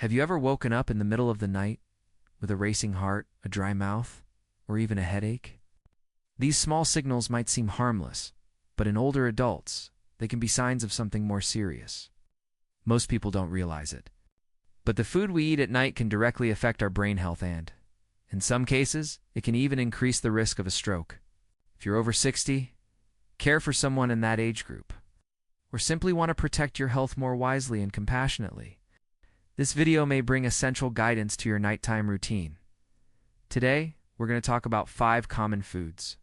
Have you ever woken up in the middle of the night with a racing heart, a dry mouth, or even a headache? These small signals might seem harmless, but in older adults, they can be signs of something more serious. Most people don't realize it. But the food we eat at night can directly affect our brain health and, in some cases, it can even increase the risk of a stroke. If you're over 60, care for someone in that age group, or simply want to protect your health more wisely and compassionately, this video may bring essential guidance to your nighttime routine. Today, we're going to talk about 5 common foods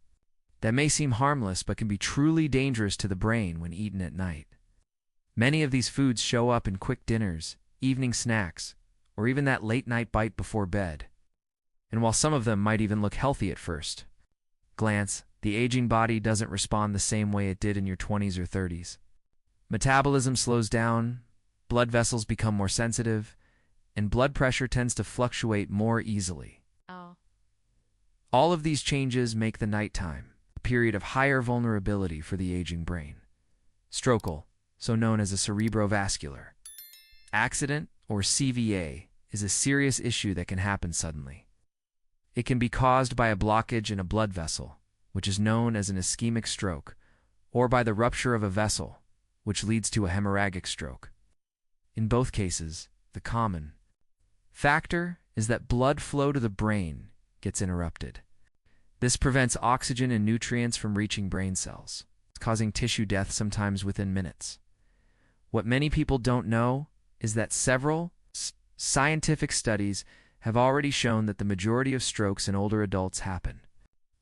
that may seem harmless but can be truly dangerous to the brain when eaten at night. Many of these foods show up in quick dinners, evening snacks, or even that late-night bite before bed. And while some of them might even look healthy at first glance, the aging body doesn't respond the same way it did in your 20s or 30s. Metabolism slows down, blood vessels become more sensitive, and blood pressure tends to fluctuate more easily. All of these changes make the nighttime a period of higher vulnerability for the aging brain. Stroke, so known as a cerebrovascular accident, or CVA, is a serious issue that can happen suddenly. It can be caused by a blockage in a blood vessel, which is known as an ischemic stroke, or by the rupture of a vessel, which leads to a hemorrhagic stroke. In both cases, the common factor is that blood flow to the brain gets interrupted. This prevents oxygen and nutrients from reaching brain cells, causing tissue death sometimes within minutes. What many people don't know is that several scientific studies have already shown that the majority of strokes in older adults happen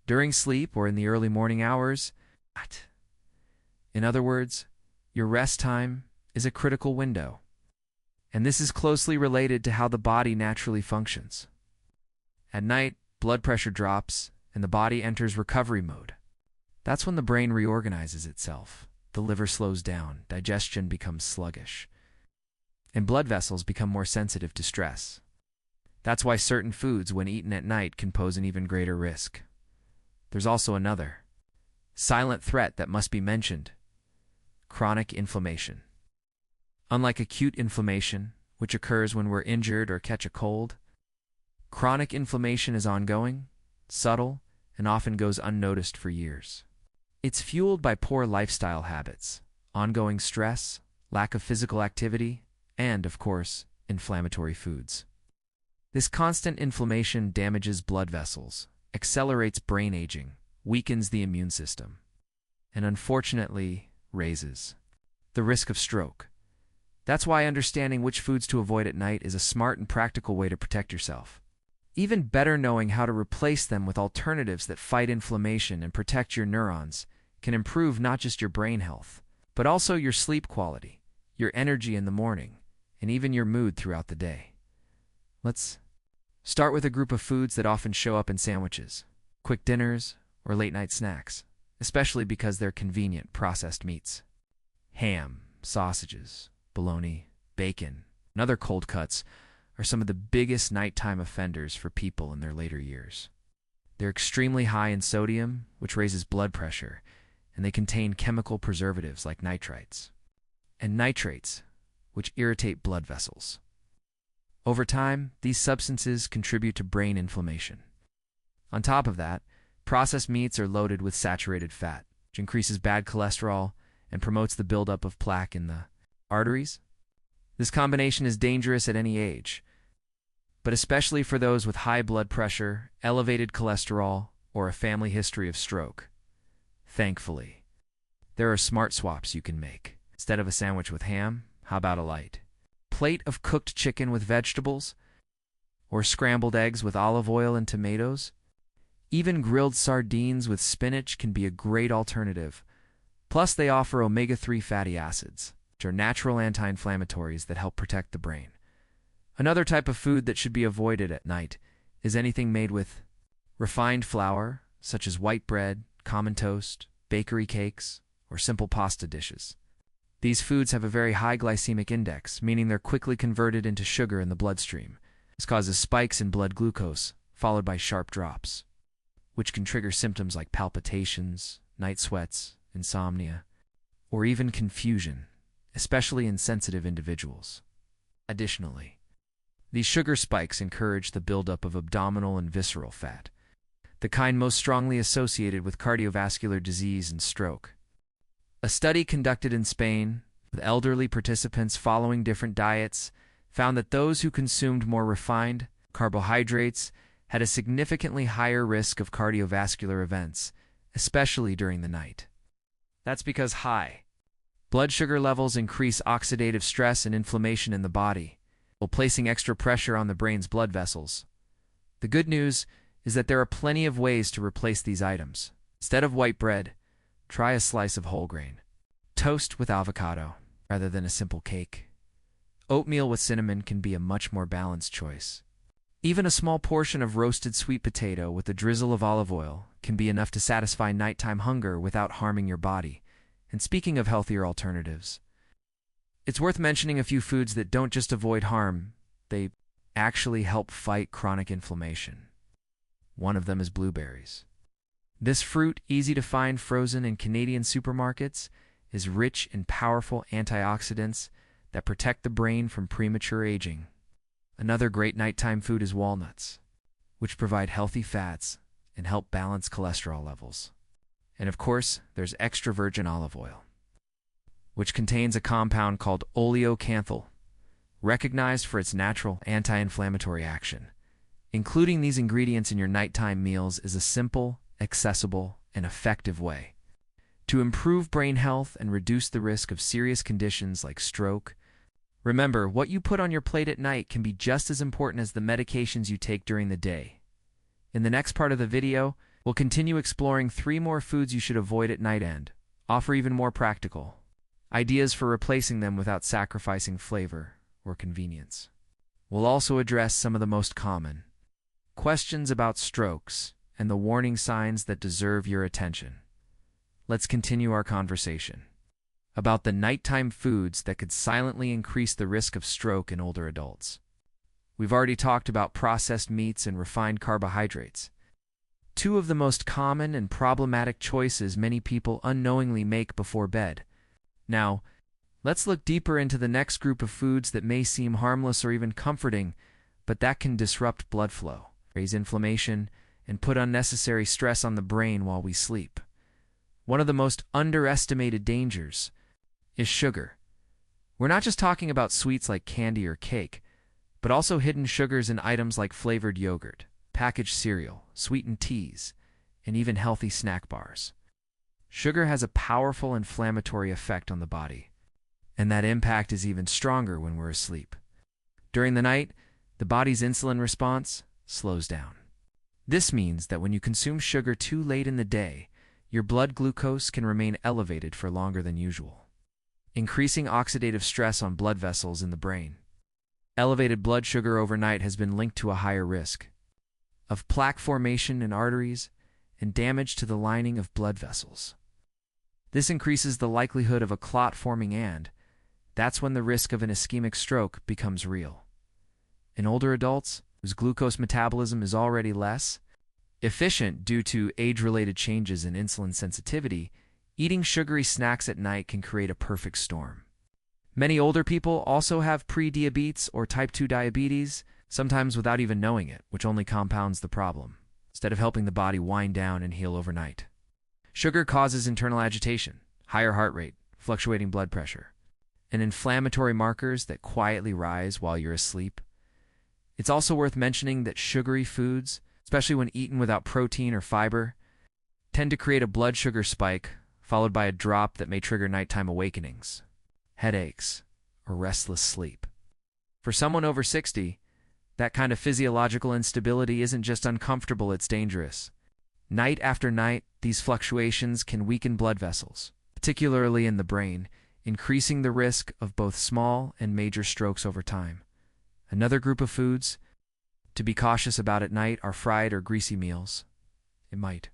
during sleep or in the early morning hours. In other words, your rest time is a critical window, and this is closely related to how the body naturally functions. At night, blood pressure drops and the body enters recovery mode. That's when the brain reorganizes itself, the liver slows down, digestion becomes sluggish, and blood vessels become more sensitive to stress. That's why certain foods, when eaten at night, can pose an even greater risk. There's also another silent threat that must be mentioned: chronic inflammation. Unlike acute inflammation, which occurs when we're injured or catch a cold, chronic inflammation is ongoing, subtle, and often goes unnoticed for years. It's fueled by poor lifestyle habits, ongoing stress, lack of physical activity, and, of course, inflammatory foods. This constant inflammation damages blood vessels, accelerates brain aging, weakens the immune system, and unfortunately raises the risk of stroke. That's why understanding which foods to avoid at night is a smart and practical way to protect yourself. Even better, knowing how to replace them with alternatives that fight inflammation and protect your neurons can improve not just your brain health, but also your sleep quality, your energy in the morning, and even your mood throughout the day. Let's start with a group of foods that often show up in sandwiches, quick dinners, or late-night snacks, especially because they're convenient processed meats. Ham, sausages, bologna, bacon, and other cold cuts are some of the biggest nighttime offenders for people in their later years. They're extremely high in sodium, which raises blood pressure, and they contain chemical preservatives like nitrites and nitrates, which irritate blood vessels. Over time, these substances contribute to brain inflammation. On top of that, processed meats are loaded with saturated fat, which increases bad cholesterol and promotes the buildup of plaque in the arteries. This combination is dangerous at any age, but especially for those with high blood pressure, elevated cholesterol, or a family history of stroke. Thankfully, there are smart swaps you can make. Instead of a sandwich with ham, how about a light plate of cooked chicken with vegetables, or scrambled eggs with olive oil and tomatoes? Even grilled sardines with spinach can be a great alternative. Plus, they offer omega-3 fatty acids, which are natural anti-inflammatories that help protect the brain. Another type of food that should be avoided at night is anything made with refined flour, such as white bread, common toast, bakery cakes, or simple pasta dishes. These foods have a very high glycemic index, meaning they're quickly converted into sugar in the bloodstream. This causes spikes in blood glucose, followed by sharp drops, which can trigger symptoms like palpitations, night sweats, insomnia, or even confusion, especially in sensitive individuals. Additionally, These sugar spikes encourage the buildup of abdominal and visceral fat, the kind most strongly associated with cardiovascular disease and stroke. A study conducted in Spain with elderly participants following different diets found that those who consumed more refined carbohydrates had a significantly higher risk of cardiovascular events, especially during the night. That's because high blood sugar levels increase oxidative stress and inflammation in the body, while placing extra pressure on the brain's blood vessels. The good news is that there are plenty of ways to replace these items. Instead of white bread, try a slice of whole grain. Toast with avocado, rather than a simple cake. Oatmeal with cinnamon can be a much more balanced choice. Even a small portion of roasted sweet potato with a drizzle of olive oil can be enough to satisfy nighttime hunger without harming your body. And speaking of healthier alternatives, it's worth mentioning a few foods that don't just avoid harm, they actually help fight chronic inflammation. One of them is blueberries. This fruit, easy to find frozen in Canadian supermarkets, is rich in powerful antioxidants that protect the brain from premature aging. Another great nighttime food is walnuts, which provide healthy fats and help balance cholesterol levels. And of course, there's extra virgin olive oil, which contains a compound called oleocanthal, recognized for its natural anti-inflammatory action. Including these ingredients in your nighttime meals is a simple, accessible, and effective way to improve brain health and reduce the risk of serious conditions like stroke. Remember, what you put on your plate at night can be just as important as the medications you take during the day. In the next part of the video, we'll continue exploring 3 more foods you should avoid at night and offer even more practical ideas for replacing them without sacrificing flavor or convenience. We'll also address some of the most common questions about strokes and the warning signs that deserve your attention. Let's continue our conversation about the nighttime foods that could silently increase the risk of stroke in older adults. We've already talked about processed meats and refined carbohydrates, 2 of the most common and problematic choices many people unknowingly make before bed. Now, let's look deeper into the next group of foods that may seem harmless or even comforting, but that can disrupt blood flow, raise inflammation, and put unnecessary stress on the brain while we sleep. One of the most underestimated dangers is sugar. We're not just talking about sweets like candy or cake, but also hidden sugars in items like flavored yogurt, packaged cereal, sweetened teas, and even healthy snack bars. Sugar has a powerful inflammatory effect on the body, and that impact is even stronger when we're asleep. During the night, the body's insulin response slows down. This means that when you consume sugar too late in the day, your blood glucose can remain elevated for longer than usual, increasing oxidative stress on blood vessels in the brain. Elevated blood sugar overnight has been linked to a higher risk of plaque formation in arteries and damage to the lining of blood vessels. This increases the likelihood of a clot forming, and that's when the risk of an ischemic stroke becomes real. In older adults, whose glucose metabolism is already less efficient due to age-related changes in insulin sensitivity, eating sugary snacks at night can create a perfect storm. Many older people also have pre-diabetes or type 2 diabetes, sometimes without even knowing it, which only compounds the problem, instead of helping the body wind down and heal overnight. Sugar causes internal agitation, higher heart rate, fluctuating blood pressure, and inflammatory markers that quietly rise while you're asleep. It's also worth mentioning that sugary foods, especially when eaten without protein or fiber, tend to create a blood sugar spike, followed by a drop that may trigger nighttime awakenings, headaches, or restless sleep. For someone over 60, that kind of physiological instability isn't just uncomfortable, it's dangerous. Night after night, these fluctuations can weaken blood vessels, particularly in the brain, increasing the risk of both small and major strokes over time. Another group of foods to be cautious about at night are fried or greasy meals. It might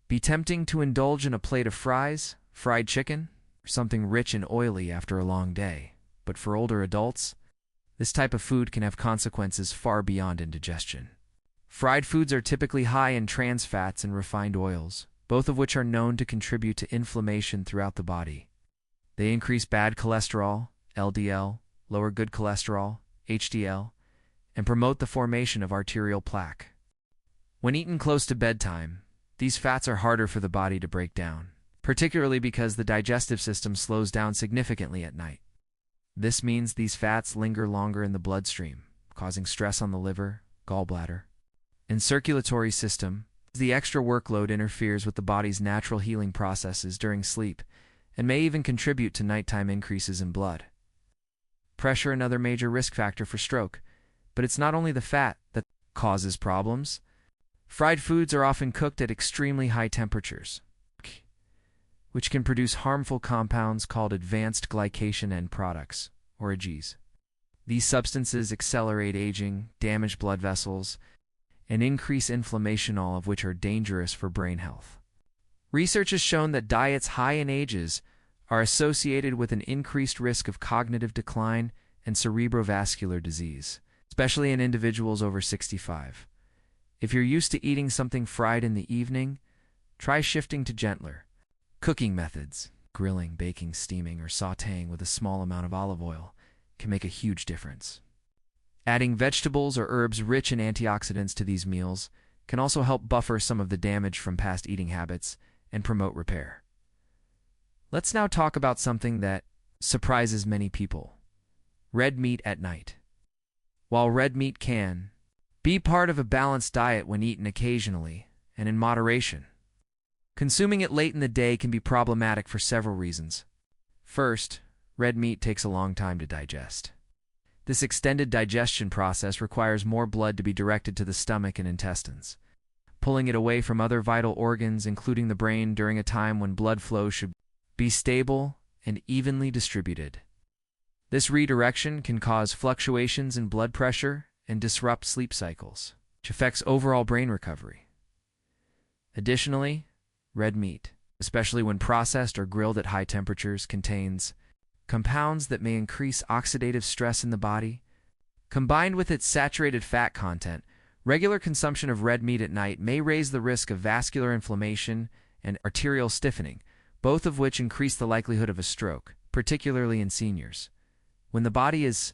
be tempting to indulge in a plate of fries, fried chicken, or something rich and oily after a long day, but for older adults, this type of food can have consequences far beyond indigestion. Fried foods are typically high in trans fats and refined oils, both of which are known to contribute to inflammation throughout the body. They increase bad cholesterol, LDL, lower good cholesterol, HDL, and promote the formation of arterial plaque. When eaten close to bedtime, these fats are harder for the body to break down, particularly because the digestive system slows down significantly at night. This means these fats linger longer in the bloodstream, causing stress on the liver, gallbladder, and circulatory system. The extra workload interferes with the body's natural healing processes during sleep and may even contribute to nighttime increases in blood pressure, another major risk factor for stroke. But it's not only the fat that causes problems. Fried foods are often cooked at extremely high temperatures, which can produce harmful compounds called advanced glycation end products, or AGEs. These substances accelerate aging, damage blood vessels, and increase inflammation, all of which are dangerous for brain health. Research has shown that diets high in AGEs are associated with an increased risk of cognitive decline and cerebrovascular disease, especially in individuals over 65. If you're used to eating something fried in the evening, try shifting to gentler cooking methods. Grilling, baking, steaming, or sautéing with a small amount of olive oil can make a huge difference. Adding vegetables or herbs rich in antioxidants to these meals can also help buffer some of the damage from past eating habits and promote repair. Let's now talk about something that surprises many people: red meat at night. While red meat can be part of a balanced diet when eaten occasionally and in moderation, consuming it late in the day can be problematic for several reasons. First, red meat takes a long time to digest. This extended digestion process requires more blood to be directed to the stomach and intestines, pulling it away from other vital organs, including the brain, during a time when blood flow should be stable and evenly distributed. This redirection can cause fluctuations in blood pressure and disrupt sleep cycles, which affects overall brain recovery. Additionally, red meat, especially when processed or grilled at high temperatures, contains compounds that may increase oxidative stress in the body. Combined with its saturated fat content, regular consumption of red meat at night may raise the risk of vascular inflammation and arterial stiffening, both of which increase the likelihood of a stroke, particularly in seniors. When the body is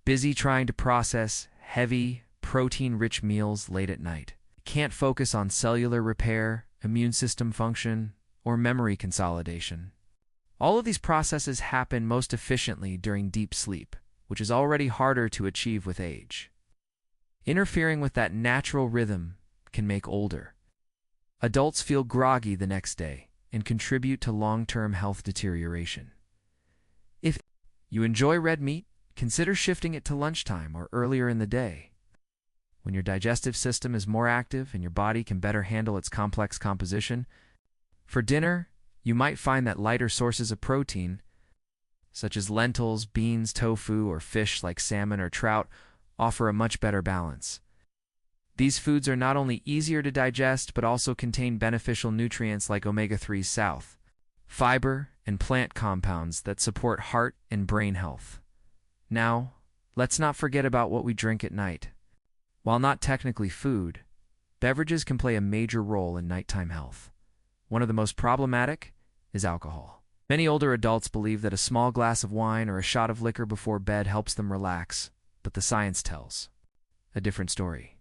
busy trying to process heavy, protein-rich meals late at night, it can't focus on cellular repair, immune system function, or memory consolidation. All of these processes happen most efficiently during deep sleep, which is already harder to achieve with age. Interfering with that natural rhythm can make older adults feel groggy the next day and contribute to long-term health deterioration. If you enjoy red meat, consider shifting it to lunchtime or earlier in the day, when your digestive system is more active and your body can better handle its complex composition. For dinner, you might find that lighter sources of protein, such as lentils, beans, tofu, or fish like salmon or trout, offer a much better balance. These foods are not only easier to digest but also contain beneficial nutrients like omega-3s, south, fiber, and plant compounds that support heart and brain health. Now, let's not forget about what we drink at night. While not technically food, beverages can play a major role in nighttime health. One of the most problematic is alcohol. Many older adults believe that a small glass of wine or a shot of liquor before bed helps them relax, but the science tells a different story.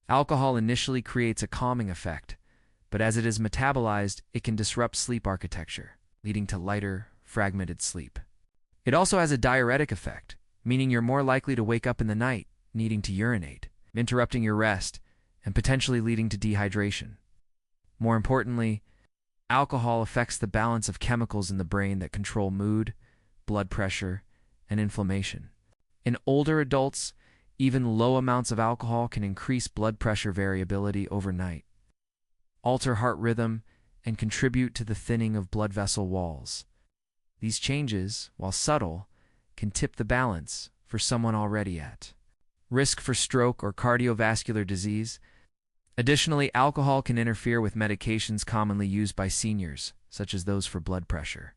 Alcohol initially creates a calming effect, but as it is metabolized, it can disrupt sleep architecture, leading to lighter, fragmented sleep. It also has a diuretic effect, meaning you're more likely to wake up in the night needing to urinate, interrupting your rest, and potentially leading to dehydration. More importantly, alcohol affects the balance of chemicals in the brain that control mood, blood pressure, and inflammation. In older adults, even low amounts of alcohol can increase blood pressure variability overnight, alter heart rhythm, and contribute to the thinning of blood vessel walls. These changes, while subtle, can tip the balance for someone already at risk for stroke or cardiovascular disease. Additionally, alcohol can interfere with medications commonly used by seniors, such as those for blood pressure,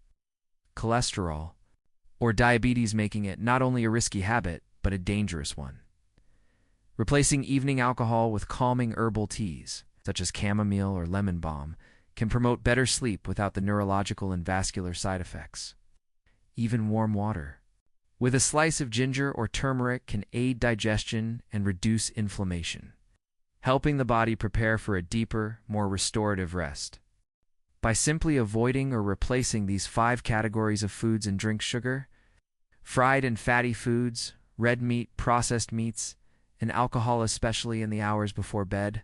cholesterol, or diabetes, making it not only a risky habit, but a dangerous one. Replacing evening alcohol with calming herbal teas, such as chamomile or lemon balm, can promote better sleep without the neurological and vascular side effects. Even warm water, with a slice of ginger or turmeric can aid digestion and reduce inflammation, helping the body prepare for a deeper, more restorative rest. By simply avoiding or replacing these 5 categories of foods and drink sugar, fried and fatty foods, red meat, processed meats, and alcohol, especially in the hours before bed,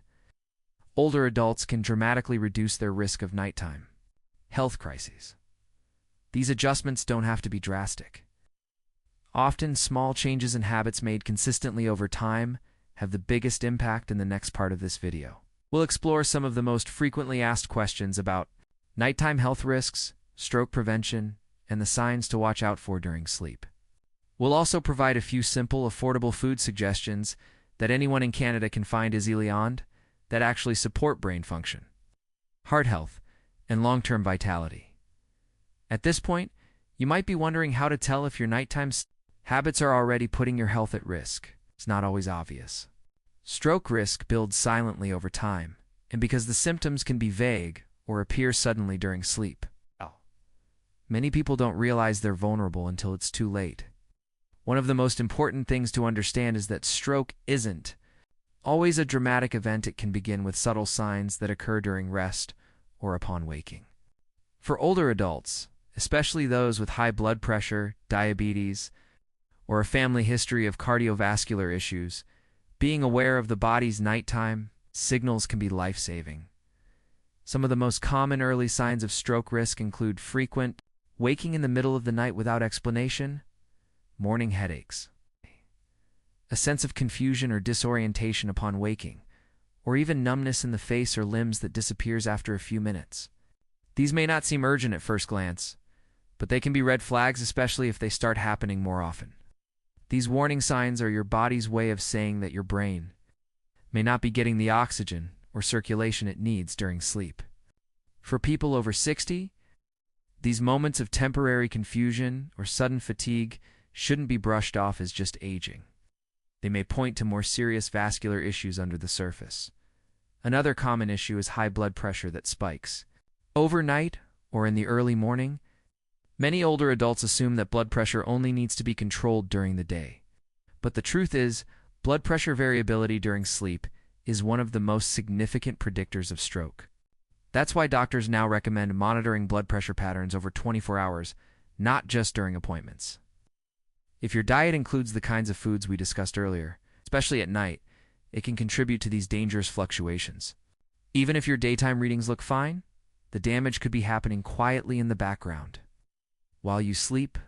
older adults can dramatically reduce their risk of nighttime health crises. These adjustments don't have to be drastic. Often, small changes in habits made consistently over time have the biggest impact in the next part of this video. We'll explore some of the most frequently asked questions about nighttime health risks, stroke prevention, and the signs to watch out for during sleep. We'll also provide a few simple, affordable food suggestions that anyone in Canada can find easily on that actually support brain function, heart health, and long-term vitality. At this point, you might be wondering how to tell if your nighttime habits are already putting your health at risk. It's not always obvious. Stroke risk builds silently over time, and because the symptoms can be vague or appear suddenly during sleep, many people don't realize they're vulnerable until it's too late. One of the most important things to understand is that stroke isn't always a dramatic event. It can begin with subtle signs that occur during rest or upon waking. For older adults, especially those with high blood pressure, diabetes, or a family history of cardiovascular issues, being aware of the body's nighttime signals can be life-saving. Some of the most common early signs of stroke risk include frequent waking in the middle of the night without explanation, morning headaches, a sense of confusion or disorientation upon waking, or even numbness in the face or limbs that disappears after a few minutes. These may not seem urgent at first glance, but they can be red flags, especially if they start happening more often. These warning signs are your body's way of saying that your brain may not be getting the oxygen or circulation it needs during sleep. For people over 60, these moments of temporary confusion or sudden fatigue shouldn't be brushed off as just aging. They may point to more serious vascular issues under the surface. Another common issue is high blood pressure that spikes overnight or in the early morning. Many older adults assume that blood pressure only needs to be controlled during the day. But the truth is, blood pressure variability during sleep is one of the most significant predictors of stroke. That's why doctors now recommend monitoring blood pressure patterns over 24 hours, not just during appointments. If your diet includes the kinds of foods we discussed earlier, especially at night, it can contribute to these dangerous fluctuations. Even if your daytime readings look fine, the damage could be happening quietly in the background while you sleep.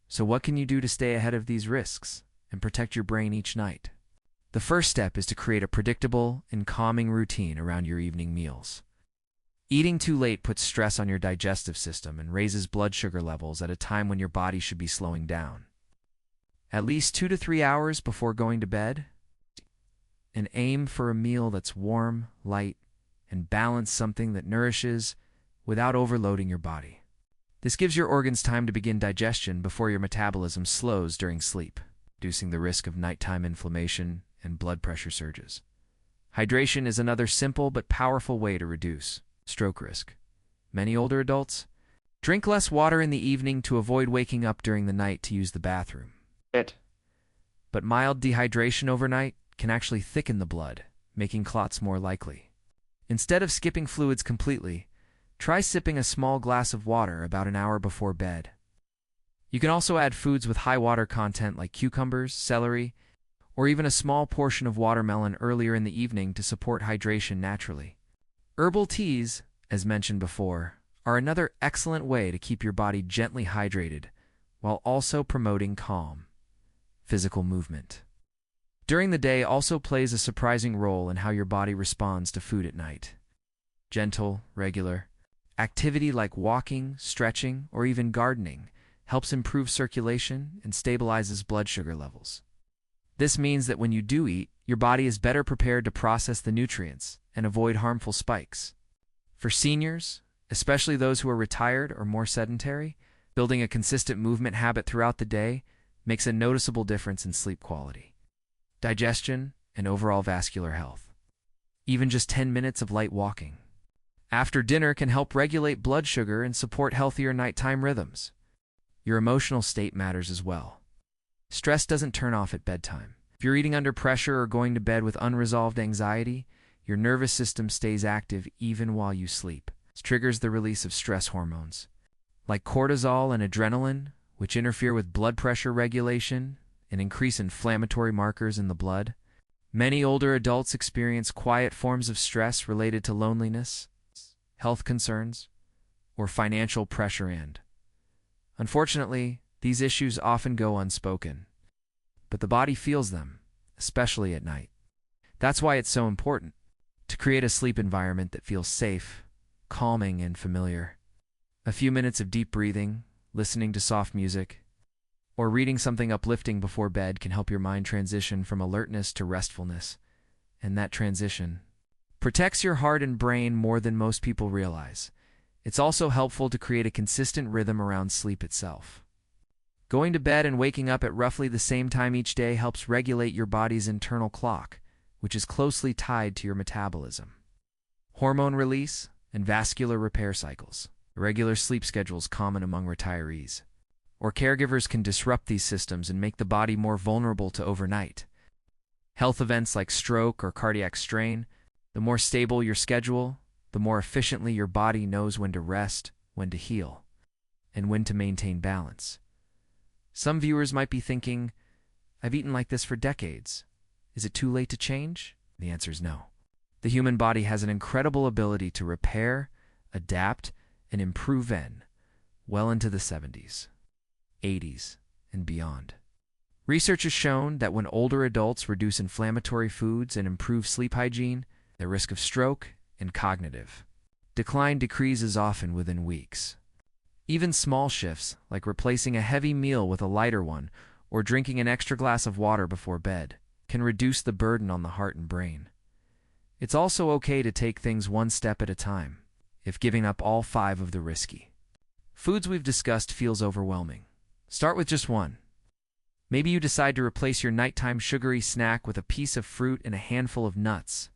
So what can you do to stay ahead of these risks and protect your brain each night? The first step is to create a predictable and calming routine around your evening meals. Eating too late puts stress on your digestive system and raises blood sugar levels at a time when your body should be slowing down. At least 2 to 3 hours before going to bed, and aim for a meal that's warm, light, and balanced, something that nourishes without overloading your body. This gives your organs time to begin digestion before your metabolism slows during sleep, reducing the risk of nighttime inflammation and blood pressure surges. Hydration is another simple but powerful way to reduce stroke risk. Many older adults drink less water in the evening to avoid waking up during the night to use the bathroom. But mild dehydration overnight can actually thicken the blood, making clots more likely. Instead of skipping fluids completely, try sipping a small glass of water about an hour before bed. You can also add foods with high water content like cucumbers, celery, or even a small portion of watermelon earlier in the evening to support hydration naturally. Herbal teas, as mentioned before, are another excellent way to keep your body gently hydrated while also promoting calm physical movement. During the day also plays a surprising role in how your body responds to food at night. Gentle, regular activity like walking, stretching, or even gardening helps improve circulation and stabilizes blood sugar levels. This means that when you do eat, your body is better prepared to process the nutrients and avoid harmful spikes. For seniors, especially those who are retired or more sedentary, building a consistent movement habit throughout the day makes a noticeable difference in sleep quality, digestion, and overall vascular health. Even just 10 minutes of light walking after dinner can help regulate blood sugar and support healthier nighttime rhythms. Your emotional state matters as well. Stress doesn't turn off at bedtime. If you're eating under pressure or going to bed with unresolved anxiety, your nervous system stays active even while you sleep. This triggers the release of stress hormones, like cortisol and adrenaline, which interfere with blood pressure regulation and increase inflammatory markers in the blood. Many older adults experience quiet forms of stress related to loneliness, health concerns, or financial pressure and, unfortunately, these issues often go unspoken. But the body feels them, especially at night. That's why it's so important to create a sleep environment that feels safe, calming, and familiar. A few minutes of deep breathing, listening to soft music, or reading something uplifting before bed can help your mind transition from alertness to restfulness. And that transition protects your heart and brain more than most people realize. It's also helpful to create a consistent rhythm around sleep itself. Going to bed and waking up at roughly the same time each day helps regulate your body's internal clock, which is closely tied to your metabolism, hormone release, and vascular repair cycles. Irregular sleep schedules common among retirees or caregivers can disrupt these systems and make the body more vulnerable to overnight health events like stroke or cardiac strain. The more stable your schedule, the more efficiently your body knows when to rest, when to heal, and when to maintain balance. Some viewers might be thinking, I've eaten like this for decades. Is it too late to change? The answer is no. The human body has an incredible ability to repair, adapt, and improve well into the 70s, 80s, and beyond. Research has shown that when older adults reduce inflammatory foods and improve sleep hygiene, their risk of stroke and cognitive decline decreases often within weeks. Even small shifts, like replacing a heavy meal with a lighter one or drinking an extra glass of water before bed, can reduce the burden on the heart and brain. It's also okay to take things one step at a time, if giving up all 5 of the risky foods we've discussed feels overwhelming. Start with just one. Maybe you decide to replace your nighttime sugary snack with a piece of fruit and a handful of nuts.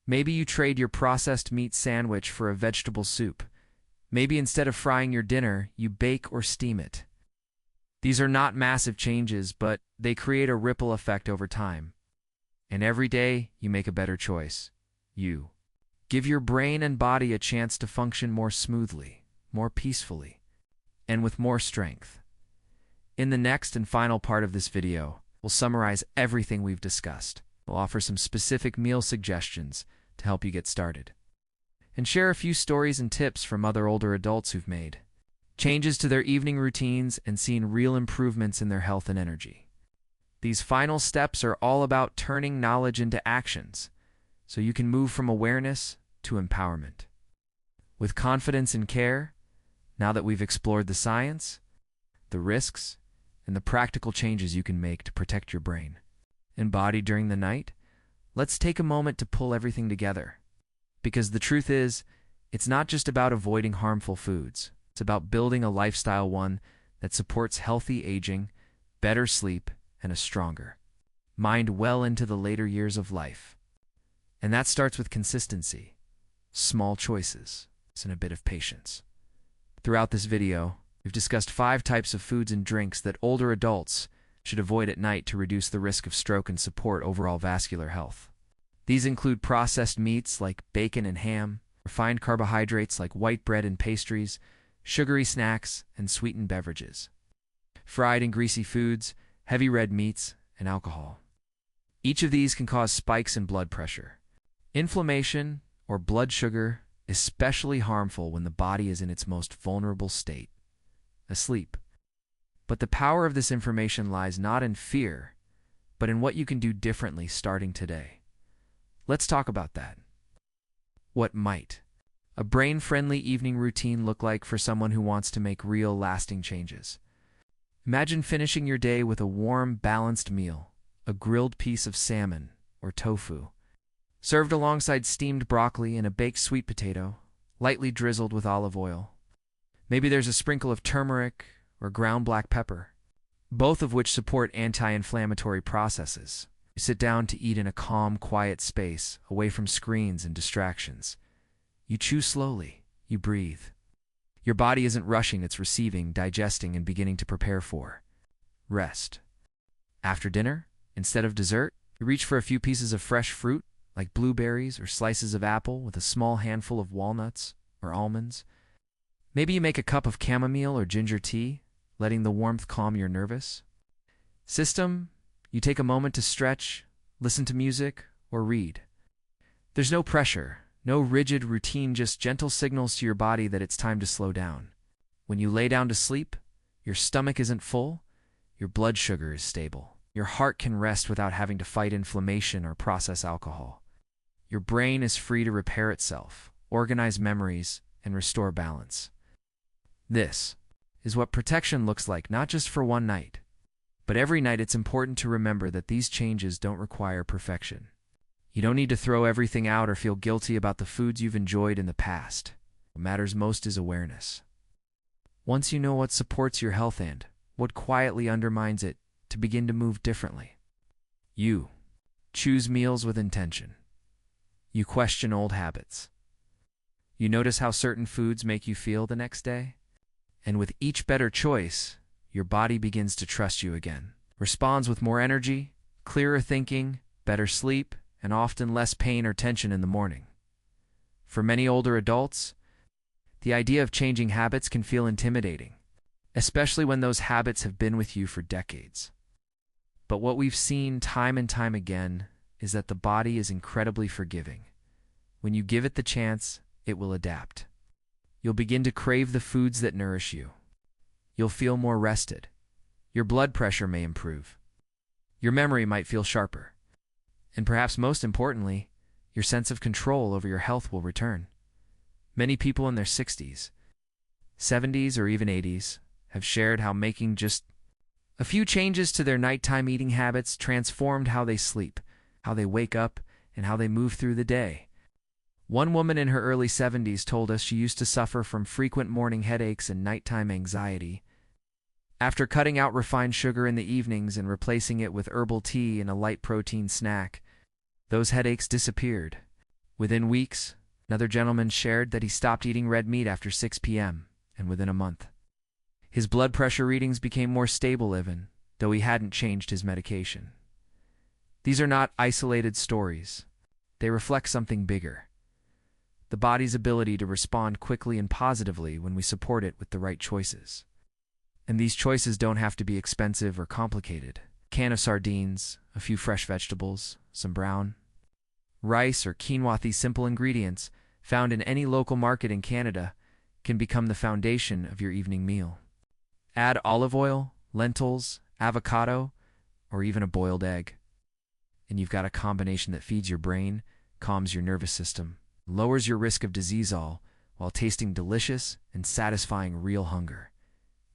Maybe you trade your processed meat sandwich for a vegetable soup. Maybe instead of frying your dinner, you bake or steam it. These are not massive changes, but they create a ripple effect over time. And every day, you make a better choice. You give your brain and body a chance to function more smoothly, more peacefully, and with more strength. In the next and final part of this video, we'll summarize everything we've discussed. We'll offer some specific meal suggestions to help you get started, and share a few stories and tips from other older adults who've made changes to their evening routines and seen real improvements in their health and energy. These final steps are all about turning knowledge into actions, so you can move from awareness to empowerment. With confidence and care, now that we've explored the science, the risks, and the practical changes you can make to protect your brain and body during the night, let's take a moment to pull everything together. Because the truth is, it's not just about avoiding harmful foods. It's about building a lifestyle one that supports healthy aging, better sleep, and a stronger mind well into the later years of life. And that starts with consistency, small choices, and a bit of patience. Throughout this video, we've discussed 5 types of foods and drinks that older adults should avoid at night to reduce the risk of stroke and support overall vascular health. These include processed meats like bacon and ham, refined carbohydrates like white bread and pastries, sugary snacks, and sweetened beverages, fried and greasy foods, heavy red meats, and alcohol. Each of these can cause spikes in blood pressure, inflammation, or blood sugar, especially harmful when the body is in its most vulnerable state, asleep. But the power of this information lies not in fear, but in what you can do differently starting today. Let's talk about that. What might a brain-friendly evening routine look like for someone who wants to make real, lasting changes? Imagine finishing your day with a warm, balanced meal, a grilled piece of salmon or tofu, served alongside steamed broccoli and a baked sweet potato, lightly drizzled with olive oil. Maybe there's a sprinkle of turmeric or ground black pepper, both of which support anti-inflammatory processes. You sit down to eat in a calm, quiet space, away from screens and distractions. You chew slowly. You breathe. Your body isn't rushing, it's receiving, digesting, and beginning to prepare for rest. After dinner, instead of dessert, you reach for a few pieces of fresh fruit, like blueberries or slices of apple with a small handful of walnuts or almonds. Maybe you make a cup of chamomile or ginger tea, letting the warmth calm your nervous system. You take a moment to stretch, listen to music, or read. There's no pressure, no rigid routine, just gentle signals to your body that it's time to slow down. When you lay down to sleep, your stomach isn't full, your blood sugar is stable. Your heart can rest without having to fight inflammation or process alcohol. Your brain is free to repair itself, organize memories, and restore balance. This is what protection looks like, not just for one night, but every night. It's important to remember that these changes don't require perfection. You don't need to throw everything out or feel guilty about the foods you've enjoyed in the past. What matters most is awareness. Once you know what supports your health and what quietly undermines it, to begin to move differently. You choose meals with intention. You question old habits. You notice how certain foods make you feel the next day. And with each better choice, your body begins to trust you again, responds with more energy, clearer thinking, better sleep, and often less pain or tension in the morning. For many older adults, the idea of changing habits can feel intimidating, especially when those habits have been with you for decades. But what we've seen time and time again is that the body is incredibly forgiving. When you give it the chance, it will adapt. You'll begin to crave the foods that nourish you. You'll feel more rested. Your blood pressure may improve. Your memory might feel sharper. And perhaps most importantly, your sense of control over your health will return. Many people in their 60s, 70s, or even 80s have shared how making just a few changes to their nighttime eating habits transformed how they sleep, how they wake up, and how they move through the day. One woman in her early 70s told us she used to suffer from frequent morning headaches and nighttime anxiety. After cutting out refined sugar in the evenings and replacing it with herbal tea and a light protein snack, those headaches disappeared. Within weeks, another gentleman shared that he stopped eating red meat after 6 p.m., and within a month, his blood pressure readings became more stable even, though he hadn't changed his medication. These are not isolated stories. They reflect something bigger. The body's ability to respond quickly and positively when we support it with the right choices. And these choices don't have to be expensive or complicated. A can of sardines, a few fresh vegetables, some brown rice or quinoa. These simple ingredients, found in any local market in Canada, can become the foundation of your evening meal. Add olive oil, lentils, avocado, or even a boiled egg, and you've got a combination that feeds your brain, calms your nervous system, lowers your risk of disease, all while tasting delicious and satisfying real hunger.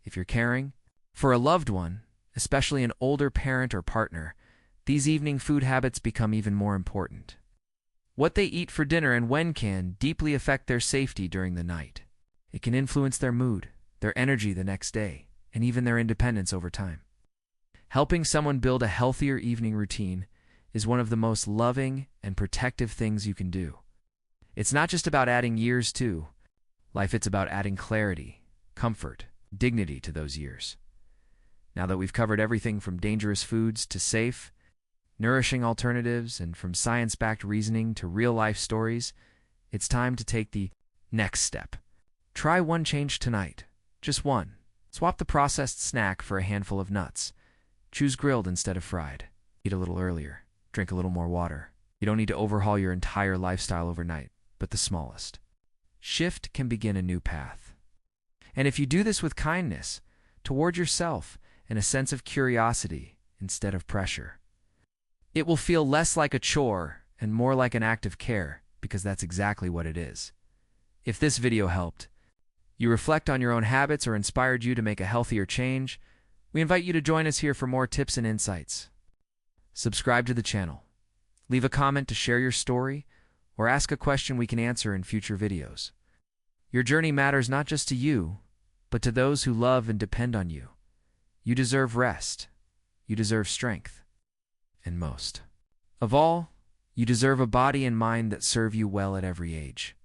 If you're caring for a loved one, especially an older parent or partner, these evening food habits become even more important. What they eat for dinner and when can deeply affect their safety during the night. It can influence their mood, their energy the next day, and even their independence over time. Helping someone build a healthier evening routine is one of the most loving and protective things you can do. It's not just about adding years to life, it's about adding clarity, comfort, dignity to those years. Now that we've covered everything from dangerous foods to safe, nourishing alternatives, and from science-backed reasoning to real-life stories, it's time to take the next step. Try one change tonight. Just one. Swap the processed snack for a handful of nuts. Choose grilled instead of fried. Eat a little earlier. Drink a little more water. You don't need to overhaul your entire lifestyle overnight, but the smallest shift can begin a new path. And if you do this with kindness toward yourself and a sense of curiosity instead of pressure, it will feel less like a chore and more like an act of care, because that's exactly what it is. If this video helped you reflect on your own habits or inspired you to make a healthier change, we invite you to join us here for more tips and insights. Subscribe to the channel, leave a comment to share your story, or ask a question we can answer in future videos. Your journey matters not just to you, but to those who love and depend on you. You deserve rest. You deserve strength. And most of all, you deserve a body and mind that serve you well at every age.